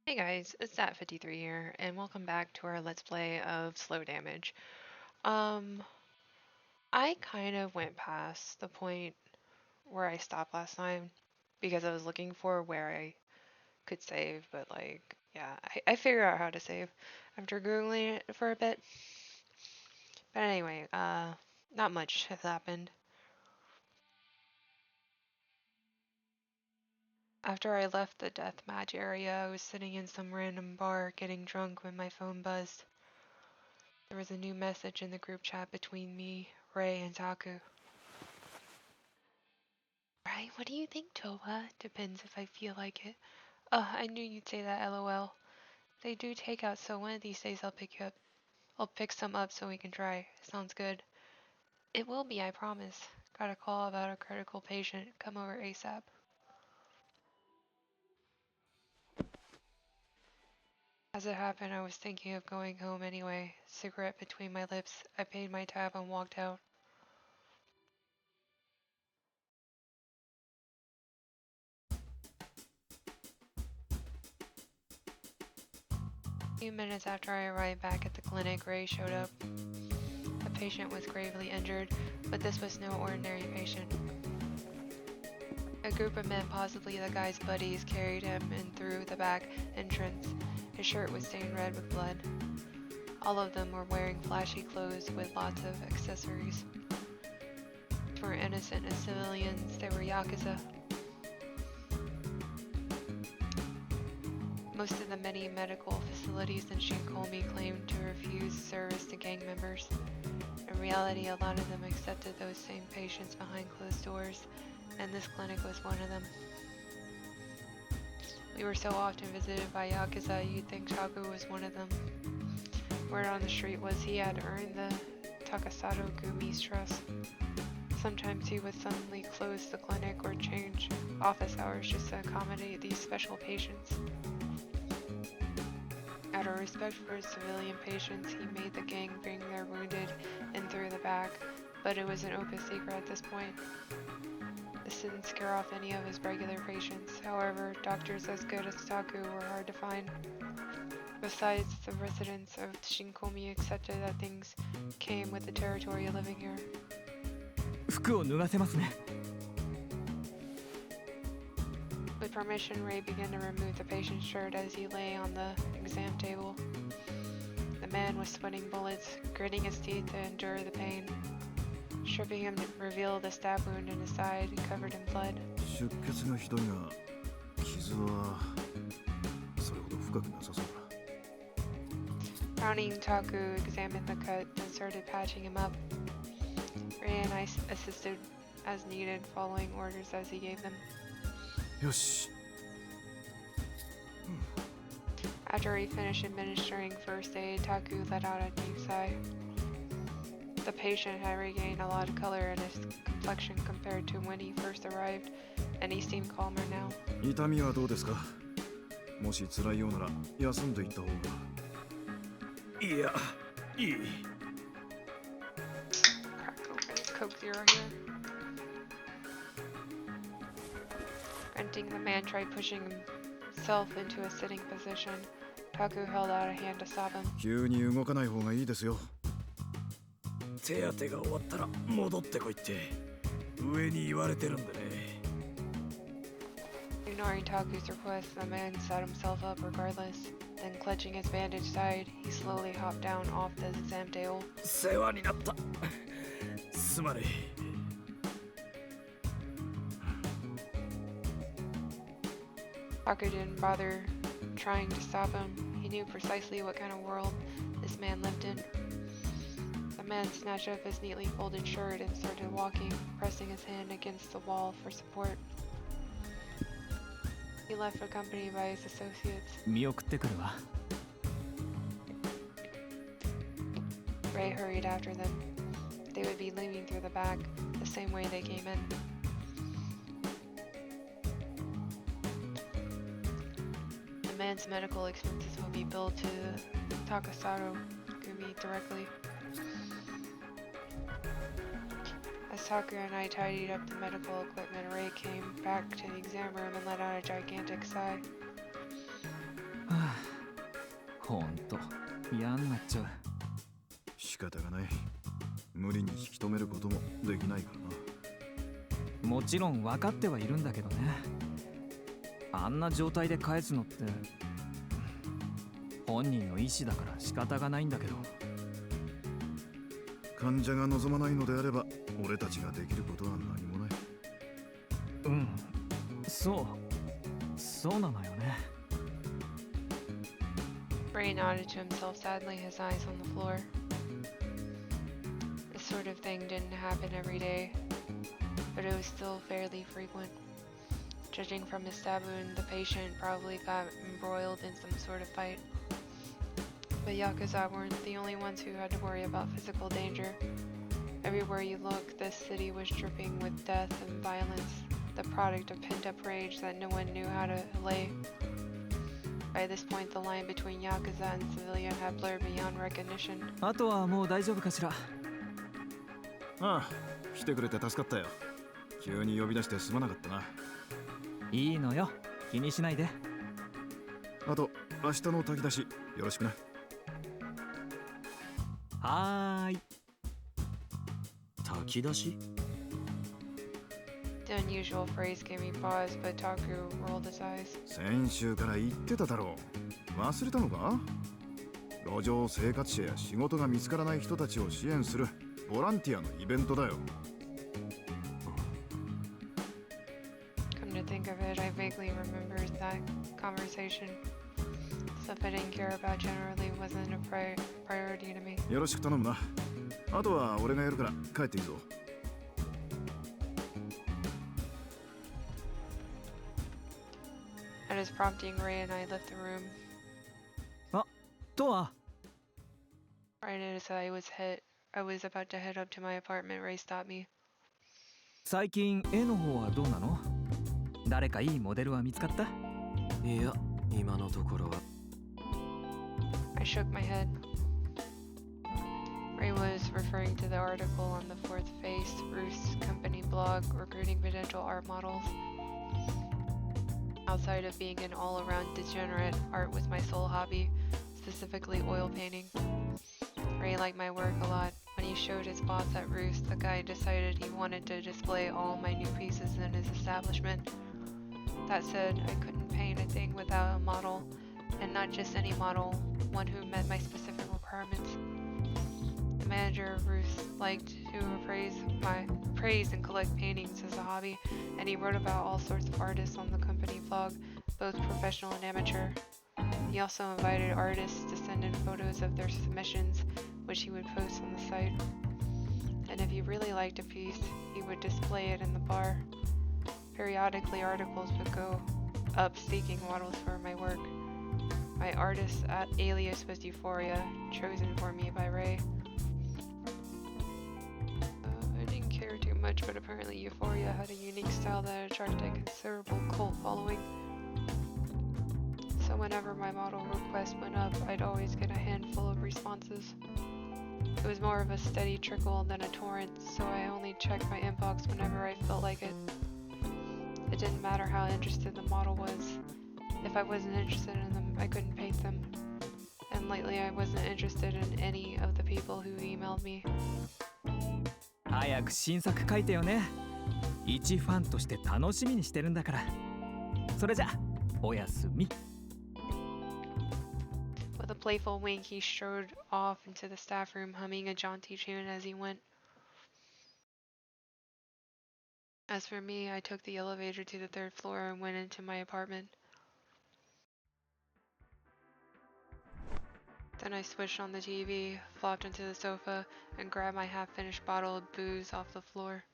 Hey guys, it's Sat53 here, and welcome back to our Let's Play of Slow Damage. Um, I kind of went past the point where I stopped last time because I was looking for where I could save, but yeah, I figured out how to save after Googling it for a bit. But anyway, not much has happened. After I left the deathmatch area, I was sitting in some random bar getting drunk when my phone buzzed. There was a new message in the group chat between me, Ray, and Taku. Right, what do you think, Toba? Depends if I feel like it. I knew you'd say that, lol. They do takeout, so one of these days I'll pick you up. I'll pick some up so we can try. Sounds good. It will be, I promise. Got a call about a critical patient. Come over ASAP. As it happened, I was thinking of going home anyway. Cigarette between my lips. I paid my tab and walked out. A few minutes after I arrived back at the clinic, Ray showed up. The patient was gravely injured, but this was no ordinary patient. A group of men, possibly the guy's buddies, carried him in through the back entrance. His shirt was stained red with blood. All of them were wearing flashy clothes with lots of accessories. They were innocent as civilians. They were Yakuza. Most of the many medical facilities in Shinkomi claimed to refuse service to gang members. In reality, a lot of them accepted those same patients behind closed doors, and this clinic was one of them. We were so often visited by Yakuza, you'd think Taku was one of them. Word on the street was he had earned the Takasato Gumi's trust. Sometimes he would suddenly close the clinic or change office hours just to accommodate these special patients. Out of respect for his civilian patients, he made the gang bring their wounded in through the back, but it was an open secret at this point. This didn't scare off any of his regular patients. However, doctors as good as Taku were hard to find. Besides, the residents of Shinkomi accepted that things came with the territory of living here. 服を脱がせますね。 With permission, Ray began to remove the patient's shirt as he lay on the exam table. The man was sweating bullets, gritting his teeth to endure the pain. Stripping him revealed a stab wound in his side, covered in blood. 出血がひどいが、傷はそれほど深くなさそうだ。 Frowning, Taku examined the cut, then started patching him up. Ray and I assisted as needed, following orders as he gave them. よし。 After he finished administering first aid, Taku let out a deep sigh. The patient had regained a lot of color in his complexion compared to when he first arrived, and he seemed calmer now. 痛みはどうですか。もし辛いようなら休んでいった方が。いや、いい。 Crack open his Coke Zero here. Renting, the man tried pushing himself into a sitting position. Taku held out a hand to stop him. 急に動かない方がいいですよ。手当てが終わったら戻ってこいって上に言われてるんでね。 Ignoring Taku's request, the man sat himself up regardless. Then, clutching his bandaged side, he slowly hopped down off the exam table. 世話になった。すまねえ。 Taku didn't bother trying to stop him. He knew precisely what kind of world this man lived in. The man snatched up his neatly folded shirt and started walking, pressing his hand against the wall for support. He left accompanied by his associates. 見送ってくるわ。 Ray hurried after them. They would be leaving through the back, the same way they came in. The man's medical expenses will be billed to Takasato Gumi directly. As Taku and I tidied up the medical equipment, Ray came back to the exam room and let out a gigantic sigh. はほんと嫌になっちゃう。仕方がない。無理に引き止めることもできないからな。もちろん分かってはいるんだけどね。あんな状態で返すのって本人の意思だから仕方がないんだけど。患者が望まないのであれば俺たちができることは何もない。うん、そうなのよね。Ray nodded to himself sadly, his eyes on the floor. This sort of thing didn't happen every day, but it was still fairly frequent. Judging from his stab wound, the patient probably got embroiled in some sort of fight. But Yakuza weren't the only ones who had to worry about physical danger. Everywhere you look, this city was dripping with death and violence, the product of pent-up rage that no one knew how to allay. By this point, the line between Yakuza and civilian had blurred beyond recognition. あとはもう大丈夫かしら。ああ、来てくれて助かったよ。急に呼び出してすまなかったな。いいのよ、気にしないで。あと明日の炊き出しよろしくな。はーい。炊き出し？ The unusual phrase gave me pause, but Taku rolled his eyes. 先週から言ってただろう。忘れたのか？路上生活者や仕事が見つからない人たちを支援するボランティアのイベントだよ。Come to think of it, I vaguely remembered that conversation. Stuff I didn't care about generally wasn't a priority to me. よろしく頼むな。あとは俺がやるから帰っていいぞ。At his prompting, Ray and I left the room. とは Right as I was about to head up to my apartment, Ray stopped me. 最近絵の方はどうなの？誰かいいモデルは見つかった？いや、今のところは。I shook my head. Ray was referring to the article on the Fourth Face, Ruth's company blog, recruiting potential art models. Outside of being an all-around degenerate, art was my sole hobby, specifically oil painting. Ray liked my work a lot. When he showed his boss at Ruth's, the guy decided he wanted to display all my new pieces in his establishment. That said, I couldn't paint a thing without a model, and not just any model, one who met my specific requirements. The manager of Ruth's liked to praise and collect paintings as a hobby, and he wrote about all sorts of artists on the company blog, both professional and amateur. He also invited artists to send in photos of their submissions, which he would post on the site. And if he really liked a piece, he would display it in the bar. Periodically, articles would go up seeking models for my work. My artist alias was Euphoria, chosen for me by Ray. I didn't care too much, but apparently Euphoria had a unique style that attracted a considerable cult following. So whenever my model request went up, I'd always get a handful of responses. It was more of a steady trickle than a torrent, so I only checked my inbox whenever I felt like it. It didn't matter how interested the model was. If I wasn't interested in them, I couldn't paint them. And lately I wasn't interested in any of the people who emailed me. 早く新作書いてよね。一ファンとして楽しみにしてるんだから。それじゃ、おやすみ。With a playful wink, he strode off into the staff room, humming a jaunty tune as he went. As for me, I took the elevator to the third floor and went into my apartment. Then I switched on the TV, flopped into the sofa, and grabbed my half-finished bottle of booze off the floor.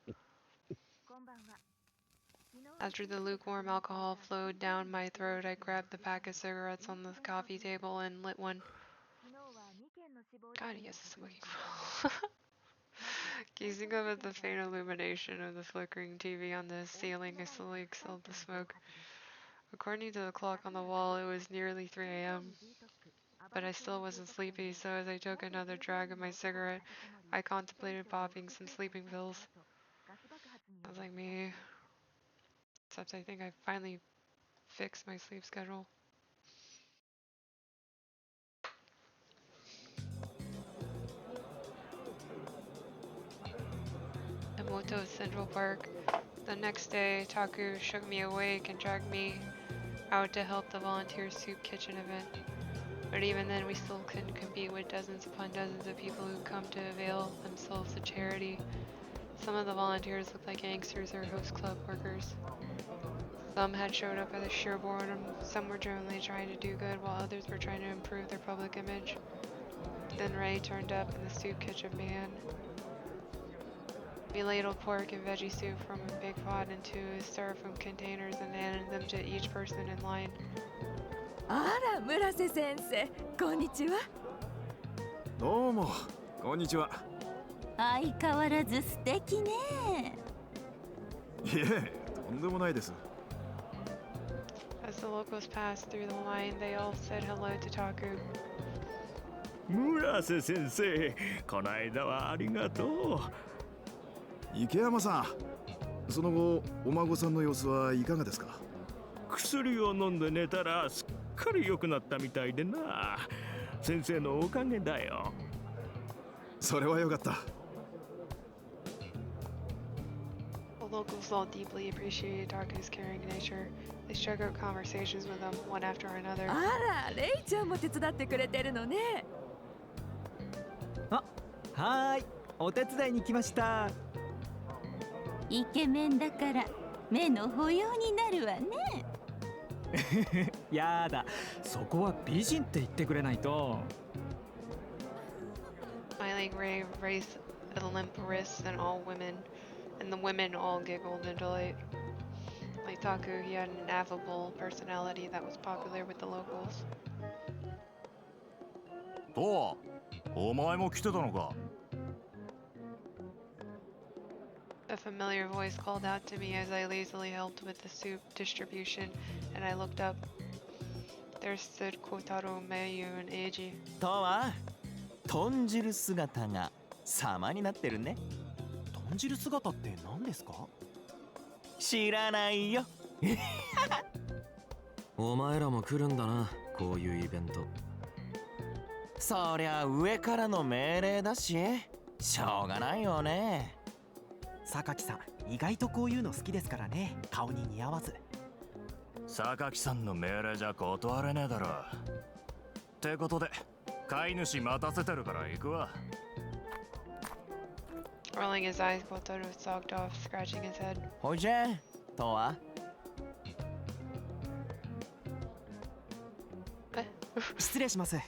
After the lukewarm alcohol flowed down my throat, I grabbed the pack of cigarettes on the coffee table and lit one. God, he has a smoking problem. Gazing up at the faint illumination of the flickering TV on the ceiling, I slowly exhaled the smoke. According to the clock on the wall, it was nearly 3 a.m. But I still wasn't sleepy, so as I took another drag of my cigarette, I contemplated popping some sleeping pills. Sounds like me. Except I think I finally fixed my sleep schedule. Nomoto Central Park. The next day, Taku shook me awake and dragged me out to help the volunteer soup kitchen event. But even then, we still couldn't compete with dozens upon dozens of people who come to avail themselves of charity. Some of the volunteers looked like gangsters or host club workers. Some had showed up out of sheer boredom, some were genuinely trying to do good, while others were trying to improve their public image. Then Ray turned up and the soup kitchen began. We ladled pork and veggie soup from a big pot into styrofoam containers and handed them to each person in line. あら、村瀬先生、こんにちは。どうもこんにちは。相変わらず素敵ね。いえとんでもないです。 As the locals passed through the line, they all said hello to Taku. 村瀬先生、この間はありがとう。池山さん、その後お孫さんの様子はいかがですか？薬を飲んで寝たらすっかり良くなったみたいでな。先生のおかげだよ。それはよかった。 The locals all deeply appreciated Taku's caring nature. They struck up conversations with him one after another. あら、レイちゃんも手伝ってくれてるのね。あ、はーい、お手伝いに来ました。イケメンだから目の保養になるわね。やだ、そこは美人って言ってくれないと。 Smiling Ray raised a limp wrist and all women, and the women all giggled in delight. Like Taku, he had an affable personality that was popular with the locals. おう、お前も来てたのか。A familiar voice called out to me as I lazily helped with the soup distribution, and I looked up. There stood Kotaro, Mayu, and Eiji. とは豚汁姿が様になってるね。豚汁姿って何ですか？知らないよ。お前らも来るんだな、こういうイベント。そりゃ上からの命令だし、しょうがないよね。榊さん、意外とこういうの好きですからね。顔に似合わず。榊さんの命令じゃ断れねえだろ。ってことで、飼い主待たせてるから行くわ。Rolling his eyes, Kotaro stalked off, scratching his head. ほいじゃ、とは失礼します。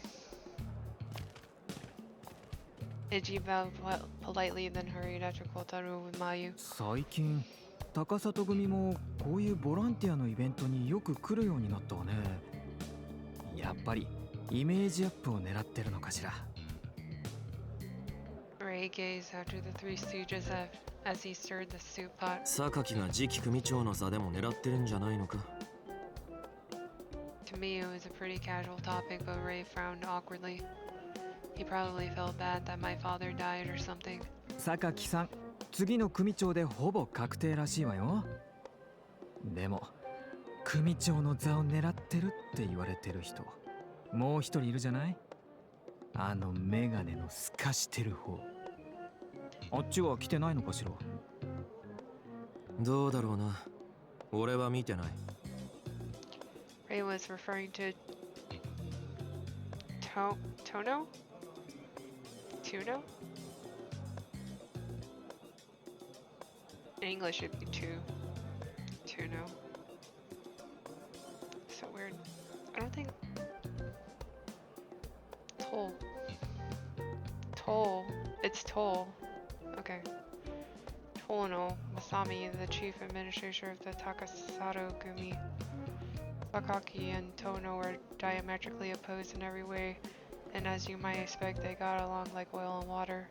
Eiji bowed politely, then hurried after Kotaro with Mayu. 最近高里組もこういうボランティアのイベントによく来るようになったわね。やっぱりイメージアップを狙ってるのかしら。 Ray gazed after the three stooges as he stirred the soup pot. 榊が次期組長の座でも狙ってるんじゃないのか。 To me, it was a pretty casual topic, but Ray frowned awkwardly. He probably felt bad that my father died or something. 榊さん、次の組長でほぼ確定らしいわよ。でも組長の座を狙ってるって言われてる人、もう一人いるじゃない？あのメガネの透かしてる方。あっちは来てないのかしら？どうだろうな。俺は見てない。 Ray was referring to Tono? Tuno? In English it'd be Tuno. So weird. I don't think Toll. It's Toll. Okay. Tono Masami, the chief administrator of the Takasato Gumi. Sakaki and Tono were diametrically opposed in every way, and as you might expect, they got along like oil and water.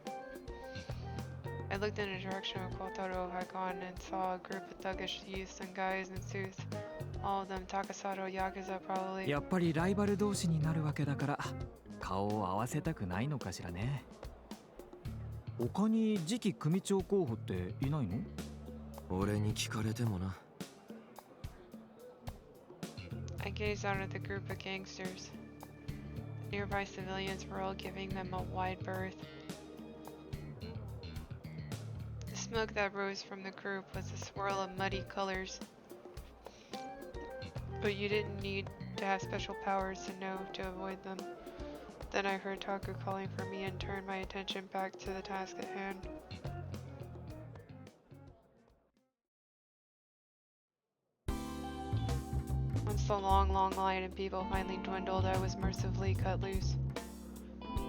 I looked in the direction of Kotaro had gone and saw a group of thuggish youths and guys in suits. All of them Takasato Yakuza probably. やっぱりライバル同士になるわけだから顔を合わせたくないのかしらね。他に次期組長候補っていないの？俺に聞かれてもな。I gazed out at the group of gangsters. The nearby civilians were all giving them a wide berth. smoke that rose from the group was a swirl of muddy colors. But you didn't need to have special powers to know to avoid them. Then I heard Taku calling for me and turned my attention back to the task at hand. Once the long line of people finally dwindled, I was mercifully cut loose.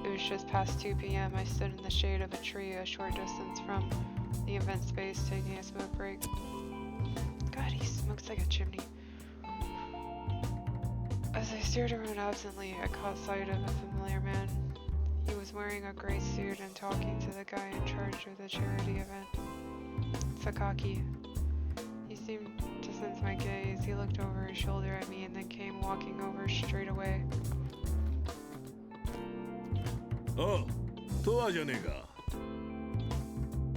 It was just past 2 p.m. I stood in the shade of a tree a short distance from the event space taking a smoke break. God, he smokes like a chimney. As I stared around absently, I caught sight of a familiar man. He was wearing a gray suit and talking to the guy in charge of the charity event. Sakaki. He seemed to sense my gaze. He looked over his shoulder at me and then came walking over straight away. ああ、トアじゃねえか。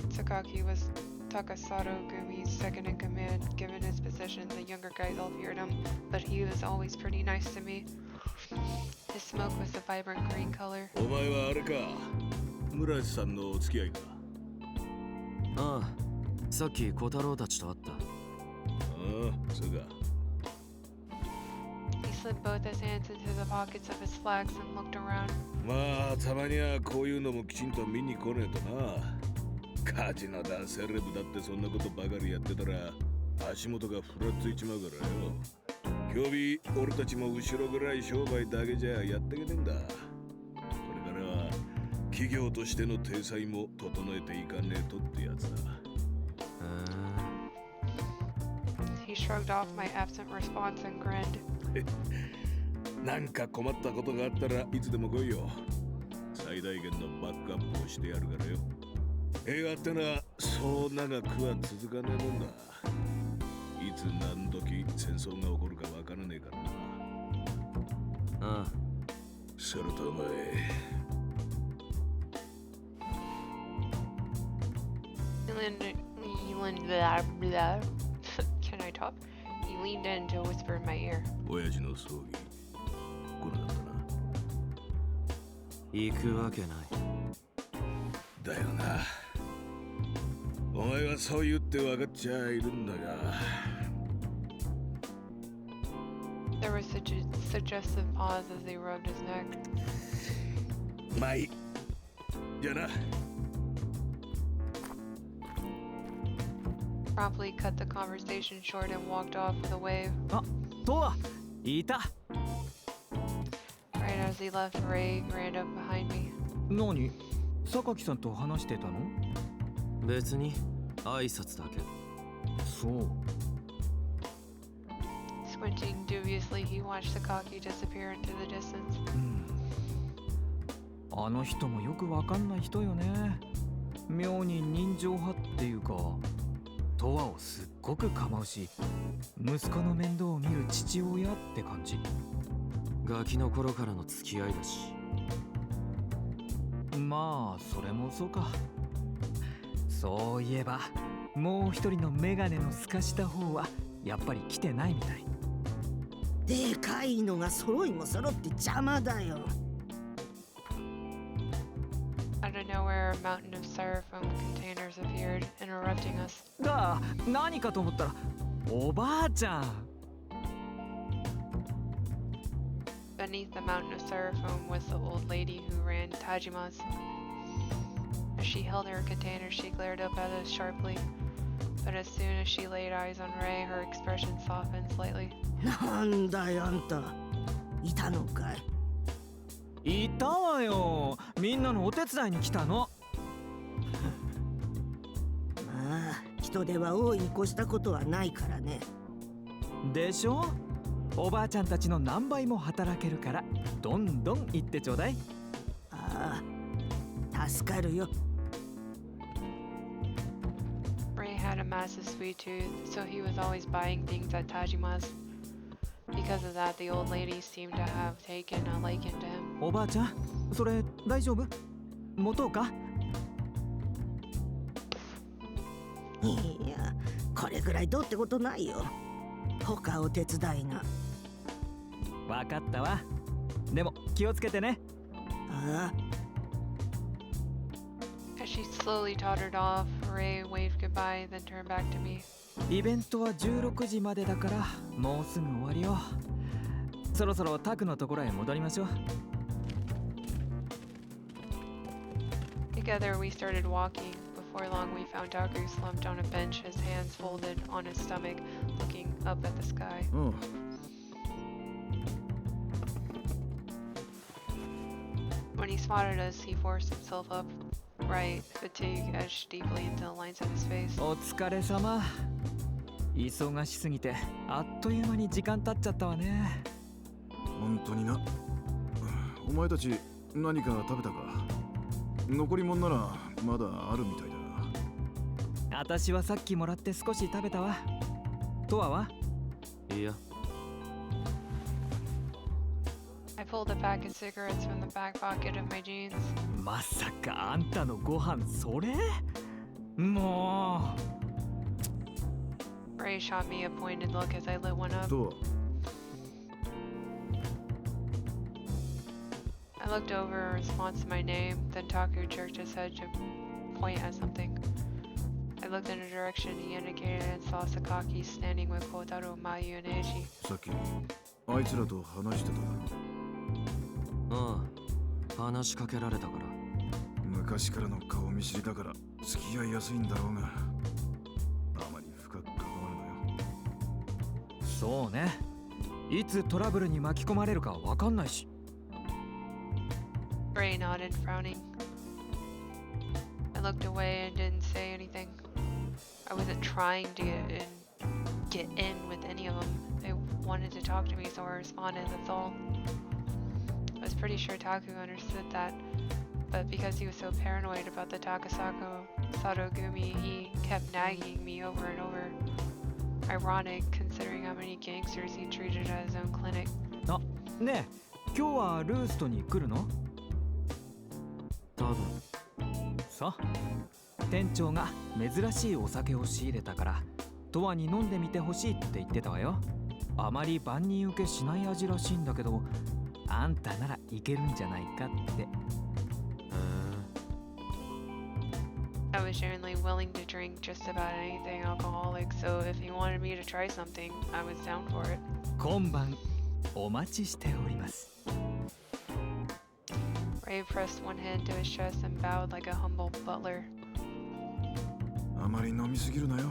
Sakaki was Takasato Gumi's second in command. Given his position, the younger guys all feared him, but he was always pretty nice to me. His smoke was a vibrant green color. お前はあれか、村地さんのお付き合いか。ああ、さっき小太郎たちと会った。ああ、そうか。 He slipped both his hands into the pockets of his slacks and looked around. まあ、たまにはこういうのもきちんと見に来ねえとな。カジノだ、セレブだってそんなことばかりやってたら足元がふらついちまうからよ。今日俺たちも後ろぐらい商売だけじゃやってけねえんだ。これからは企業としての体裁も整えていかねえとってやつだ。He shrugged off my absent response and grinned. なんか困ったことがあったらいつでも来いよ。最大限のバックアップをしてやるからよ。映画ってのはそう長くは続かねえもんだ。いつ何時戦争が起こるかわからねえからな。ああ。それとお前。Can I talk? He leaned in to whisper in my ear. 親父の葬儀来なかったな。行くわけない。だよな。お前はそう言って分かっちゃいるんだが。There was such a suggestive pause as he rubbed his neck. まあいい。じゃあな。Promptly cut the conversation short and walked off with a wave. あ、トアいた。 Right as he left, Ray ran up behind me. 何？榊さんと話してたの？別に挨拶だけ。そう。 Squinting dubiously, he watched Sakaki disappear into the distance. あの人もよくわかんない人よね。妙に人情派っていうか、トワをすっごく構うし、息子の面倒を見る父親って感じ。ガキの頃からの付き合いだし。まあそれもそうか。そういえばもう一人のメガネの透かした方はやっぱり来てないみたい。でかいのが揃いも揃って邪魔だよ。 Out of nowhere, a mountain of styrofoam containers appeared, interrupting us. だ、何かと思ったらおばあちゃん。 Beneath the mountain of styrofoam was the old lady who ran Tajima's. As she held her container, she glared up at us sharply. But as soon as she laid eyes on Ray, her expression softened slightly. なんだよあんた、いたのかい？いたわよ。みんなのお手伝いに来たの。まあ人手は多いに越したことはないからね。でしょ？おばあちゃんたちの何倍も働けるからどんどん行ってちょうだい。ああ、助かるよ。Ray had a massive sweet tooth, so he was always buying things at Tajima's. Because of that, the old lady seemed to have taken a liking to him. おばあちゃん、それ大丈夫？持とうか？いや、これぐらいどうってことないよ。他お手伝いが。わかったわ。でも気をつけてね。ああ。 As she slowly tottered off, Ray waved goodbye, then turned back to me. イベントは16時までだからもうすぐ終わりよ。そろそろタクのところへ戻りましょう。Together we started walking. Before long we found Taku slumped on a bench, his hands folded on his stomach, looking up at the sky. ああ When he spotted us, he forced himself upright. Fatigue etched deeply into the lines of his face. お疲れ様。忙しすぎてあっという間に時間経っちゃったわね。本当にな。お前たち何か食べたか？残り物ならまだあるみたいだな。私はさっきもらって少し食べたわ。トアは？いや、 I pulled a pack of cigarettes from the back pocket of my jeans. まさかあんたのご飯それ？もう。 Ray shot me a pointed look as I lit one up. とは I looked over in response to my name, then Taku jerked his head to point at something. I looked in the direction he indicated and saw Sakaki standing with Kotaro, Mayu, and Eiji. さっきあいつらと話してただろ。ああ、話しかけられたから。昔からの顔見知りだから付き合いやすいんだろうが、あまり深く関わるなよ。そうね。いつトラブルに巻き込まれるかわかんないし。Ray nodded, frowning. I looked away and didn't say anything. I wasn't trying to get in with any of them. They wanted to talk to me, so I responded, that's all. I was pretty sure Taku understood that, but because he was so paranoid about the Takasako Sadogumi, he kept nagging me over and over. Ironic, considering how many gangsters he treated at his own clinic. あ、ねえ、今日はルーストに来るの？多分。さ、店長が珍しいお酒を仕入れたからトアに飲んでみてほしいって言ってたわよ。あまり万人受けしない味らしいんだけど、あんたならいけるんじゃないかって。I was generally willing to drink just about anything alcoholic, so if he wanted me to try something, I was down for it. 今晩お待ちしております。Ray pressed one hand to his chest and bowed like a humble butler. あまり飲みすぎるなよ。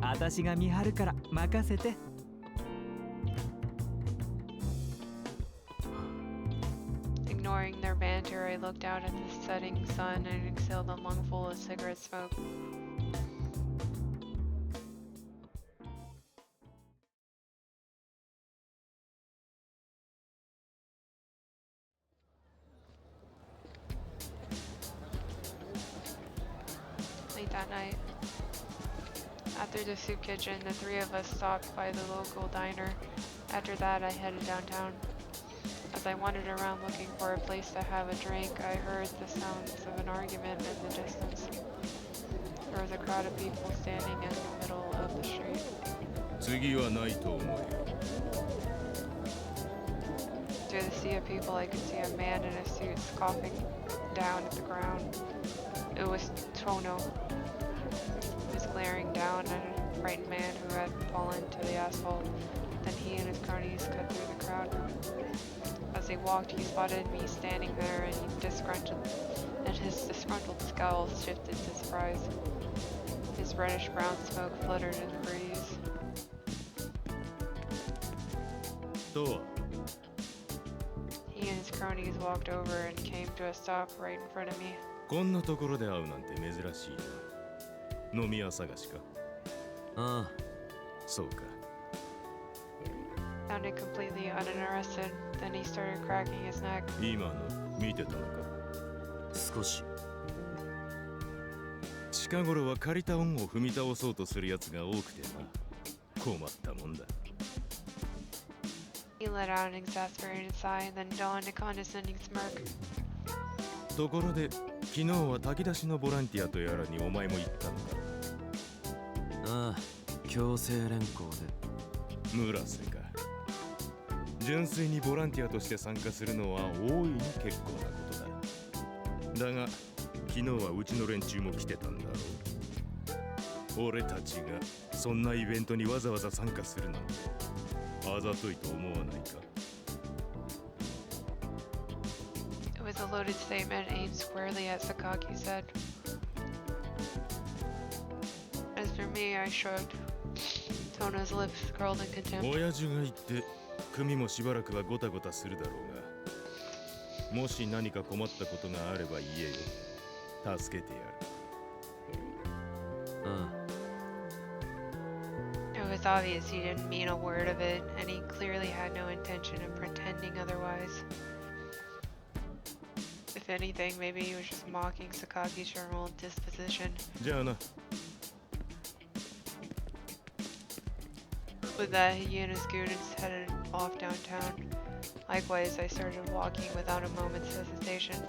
私が見張るから任せて。Ignoring their banter, I looked out at the setting sun and exhaled a lungful of cigarette smoke. Late that night, after the soup kitchen, the three of us stopped by the local diner. After that, I headed downtown. As I wandered around looking for a place to have a drink, I heard the sounds of an argument in the distance. There was a crowd of people standing in the middle of the street. 次はないと思うよ。 Through the sea of people, I could see a man in a suit scoffing down at the ground. It was Tono. He was glaring down at a frightened man who had fallen to the asphalt. Then he and his cronies cut through the crowd. As they walked, he spotted me standing there, and his disgruntled scowl shifted to surprise. His reddish-brown smoke fluttered in the breeze. どう？ He and his cronies walked over and came to a stop right in front of me. こんなところで会うなんて珍しいな。飲み屋探しか？ああ、そうか。 Sounded completely uninterested. Then he started cracking his neck. 今の見てたのか？少し。近頃は借りた恩を踏み倒そうとするやつが多くてな。困ったもんだ。 He let out an exasperated sigh and then donned a condescending smirk. ところで、昨日は炊き出しのボランティアとやらにお前も行ったのか？ああ、強制連行で。村瀬か。純粋にボランティアとして参加するのは大いに結構なことだ。だが、昨昨日はうちの連中も来てたんだろう。俺たちがそんなイベントにわざわざ参加するなんてあざといと思わないか。 It was a loaded statement aimed squarely at Sakaki said. As for me, I shrugged. Tona's lips curled in contempt. 親父が言って組もしばらくはごたごたするだろうが、もし何か困ったことがあれば言えよ。助けてやる。It was obvious he didn't mean a word of it, and he clearly had no intention of pretending otherwise. If anything, maybe he was just mocking Sakaki's general disposition. じゃあな。 With that, he and his students headed off downtown. Likewise, I started walking without a moment's hesitation.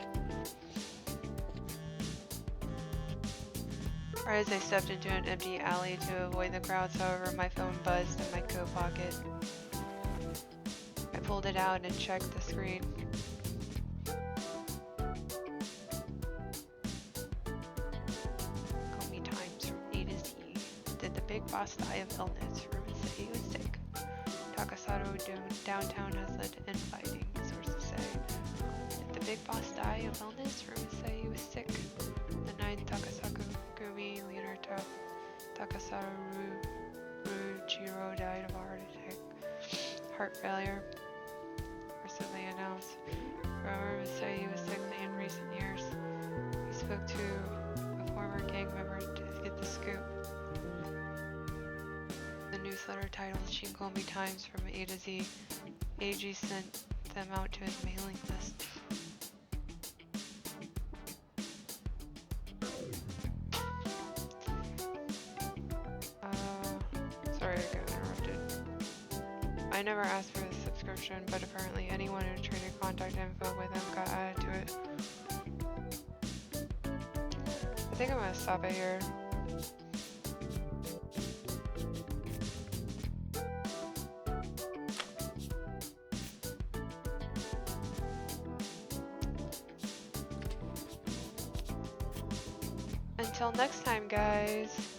Right as I stepped into an empty alley to avoid the crowds, however, my phone buzzed in my coat pocket. I pulled it out and checked the screen. Komi Times from A to Z. Did the big boss die of illness? Rumors say he was sick. Takasato downtown has led to infighting, sources say. Did the big boss die of illness? Rumors say he was sick. The 9th Takasaku Gumi leader Takasato Rujiro died of a heart failure, recently announced. Rumors say he was sickly in recent years. He spoke to a former gang member to get the scoop. The newsletter titled Shinkomi Times from A to Z. AG sent them out to his mailing list. Sorry I got interrupted. I never asked for the subscription, but apparently anyone who traded contact info with him got added to it. I think I'm gonna stop it here. Until next time, guys.